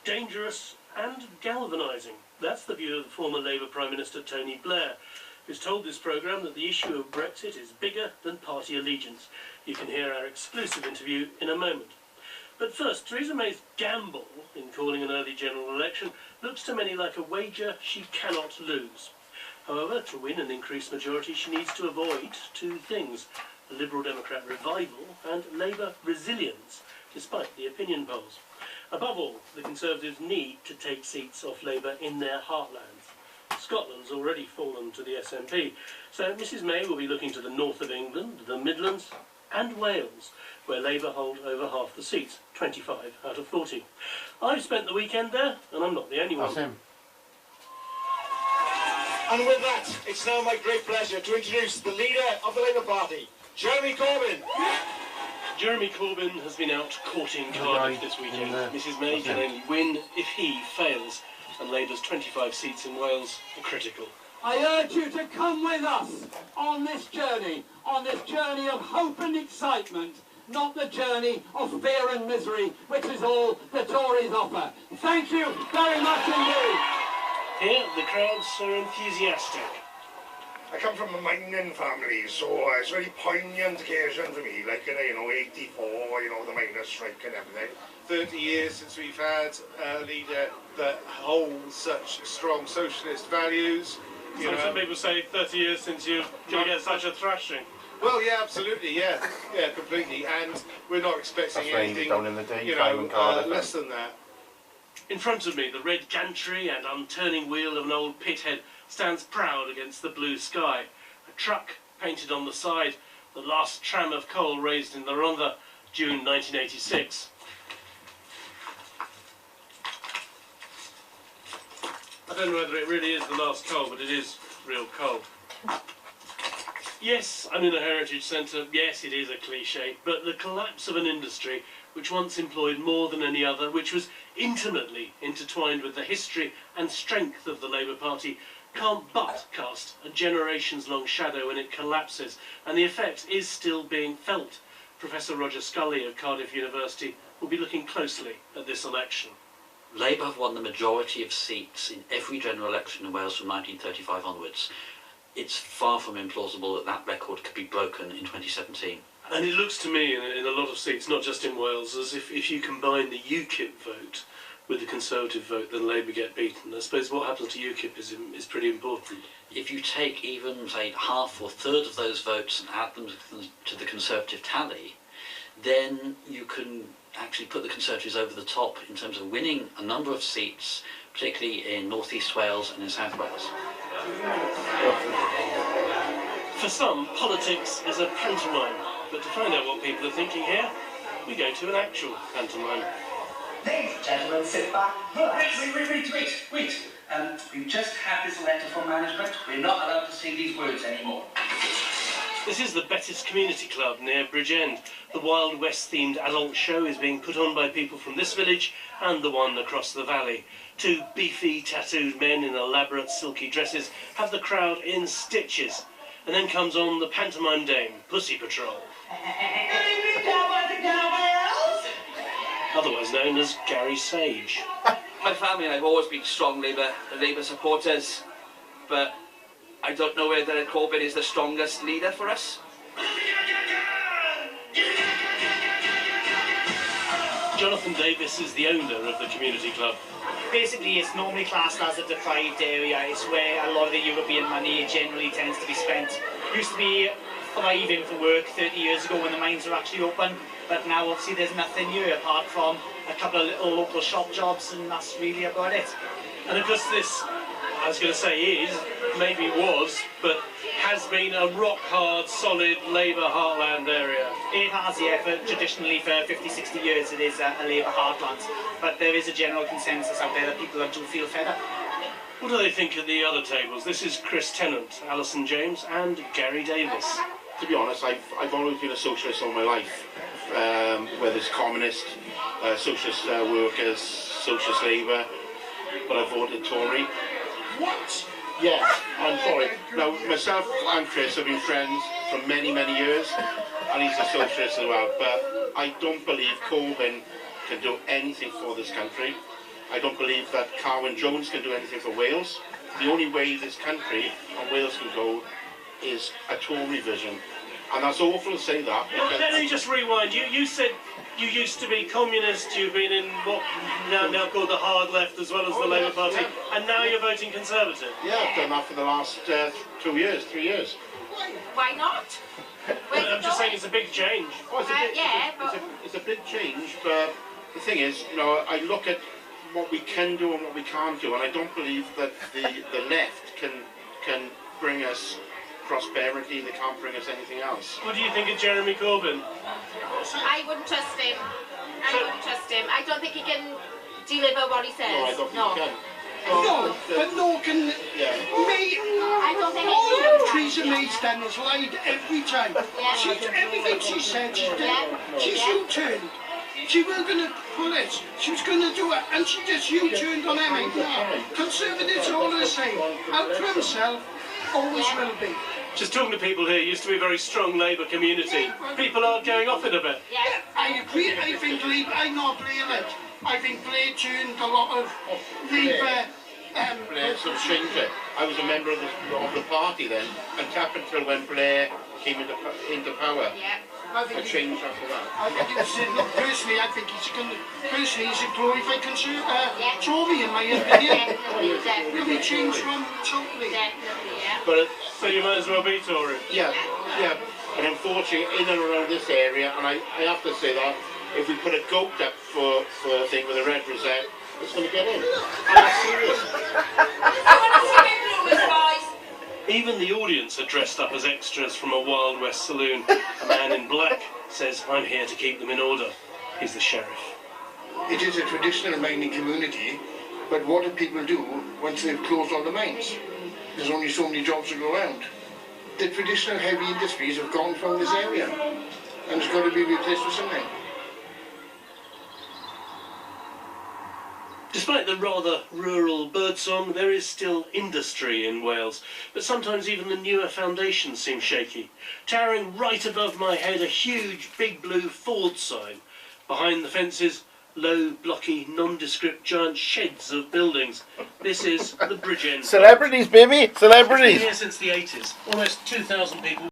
dangerous and galvanising. That's the view of the former Labour Prime Minister Tony Blair, who's told this programme that the issue of Brexit is bigger than party allegiance. You can hear our exclusive interview in a moment. But first, Theresa May's gamble in calling an early general election looks to many like a wager she cannot lose. However, to win an increased majority, she needs to avoid two things: a Liberal Democrat revival and Labour resilience, despite the opinion polls. Above all, the Conservatives need to take seats off Labour in their heartlands. Scotland's already fallen to the SNP, so Mrs May will be looking to the north of England, the Midlands and Wales, where Labour hold over half the seats, 25 out of 40. I've spent the weekend there, and I'm not the only one. Awesome. And with that, it's now my great pleasure to introduce the leader of the Labour Party, Jeremy Corbyn. Jeremy Corbyn has been out courting Cardiff this weekend. Mrs May can only win if he fails, and Labour's 25 seats in Wales are critical. I urge you to come with us on this journey of hope and excitement, not the journey of fear and misery, which is all the Tories offer. Thank you very much indeed. Here, the crowds are enthusiastic. I come from a mining family, so it's a very poignant occasion for me, like, 84, the miners' strike and everything. 30 years since we've had a leader that holds such strong socialist values. Some people say 30 years since you can get such a thrashing. Well, yeah, absolutely, yeah, completely, and we're not expecting anything, down in the day, less than that. In front of me, the red gantry and unturning wheel of an old pithead stands proud against the blue sky. A truck painted on the side, the last tram of coal raised in the Rhondda, June 1986. I don't know whether it really is the last coal, but it is real coal. Yes, I'm in a heritage centre. Yes, it is a cliché, but the collapse of an industry which once employed more than any other, which was intimately intertwined with the history and strength of the Labour Party, can't but cast a generations-long shadow when it collapses, and the effect is still being felt. Professor Roger Scully of Cardiff University will be looking closely at this election. Labour have won the majority of seats in every general election in Wales from 1935 onwards. It's far from implausible that that record could be broken in 2017. And it looks to me, in a lot of seats, not just in Wales, as if you combine the UKIP vote with the Conservative vote, then Labour get beaten. I suppose what happens to UKIP is pretty important. If you take even, say, half or a third of those votes and add them to the Conservative tally, then you can actually put the Conservatives over the top in terms of winning a number of seats, particularly in North East Wales and in South Wales. For some, politics is a pantomime, but to find out what people are thinking here, we go to an actual pantomime. Ladies and gentlemen, sit back, relax. Wait. We've just had this letter from management. We're not allowed to say these words anymore. This is the Bettws Community Club near Bridgend. The Wild West themed adult show is being put on by people from this village and the one across the valley. Two beefy tattooed men in elaborate silky dresses have the crowd in stitches. And then comes on the pantomime dame, Pussy Patrol. Otherwise known as Gary Sage. My family and I have always been strong Labour supporters, but I don't know whether Corbyn is the strongest leader for us. Jonathan Davis is the owner of the community club. Basically, it's normally classed as a deprived area. It's where a lot of the European money generally tends to be spent. Used to be thriving for work 30 years ago when the mines were actually open, but now obviously there's nothing here apart from a couple of little local shop jobs, and that's really about it. And of course this, I was going to say is, maybe was, but has been a rock-hard, solid Labour heartland area. It has, yeah, traditionally for 50, 60 years it is a Labour heartland, but there is a general consensus out there that people do feel fed up. What do they think at the other tables? This is Chris Tennant, Alison James and Gary Davis. To be honest, I've always been a socialist all my life, whether it's communist, socialist workers, socialist Labour, but I voted Tory. What? Yes, I'm sorry. Now, myself and Chris have been friends for many, many years, and he's a socialist as well, but I don't believe Corbyn can do anything for this country. I don't believe that Carwyn Jones can do anything for Wales. The only way this country and Wales can go is a Tory vision. And that's awful to say that. Well, let me just rewind. You said you used to be communist, you've been in what now called the hard left as well as the Labour Party, and now you're voting Conservative. Yeah, I've done that for the last 3 years. Why not? I'm just saying it's a big change. Oh, it's a big change, but the thing is, you know, I look at what we can do and what we can't do, and I don't believe that the left can bring us prosperity. They can't bring us anything else. What do you think of Jeremy Corbyn? I wouldn't trust him. I don't think he can deliver what he says. No, I don't think he can. No, but nor can me. I don't think all Theresa May's done is lied every time. Everything she said, she's U-turned. She was going to pull it, she was going to do it, and she just U-turned on everything. Conservatives are all the same. Out for himself, always will be. Just talking to people here, used to be a very strong Labour community. People are going off it a bit. Yeah, I agree. I think Labour, I'm not Blair it. I think Blair turned a lot of Labour. Blair sort of changed it. I was a member of the party then, and up until when Blair came into power. Yeah. I changed after that. I think personally, I think he's a glorified Tory in my opinion. He'll be changed from totally. Definitely, yeah. But so you might as well be Tory. Yeah. And unfortunately, in and around this area, and I have to say that if we put a goat up for a thing with a red rosette, it's going to get in. And that's serious. Even the audience are dressed up as extras from a Wild West saloon. A man in black says, "I'm here to keep them in order." He's the sheriff. It is a traditional mining community, but what do people do once they've closed all the mines? There's only so many jobs to go around. The traditional heavy industries have gone from this area, and it's got to be replaced with something. Despite the rather rural birdsong, there is still industry in Wales, but sometimes even the newer foundations seem shaky. Towering right above my head, a huge big blue Ford sign. Behind the fences, low, blocky, nondescript giant sheds of buildings. This is the Bridge End. Celebrities, baby! Celebrities! It's been here since the 80s. Almost 2,000 people.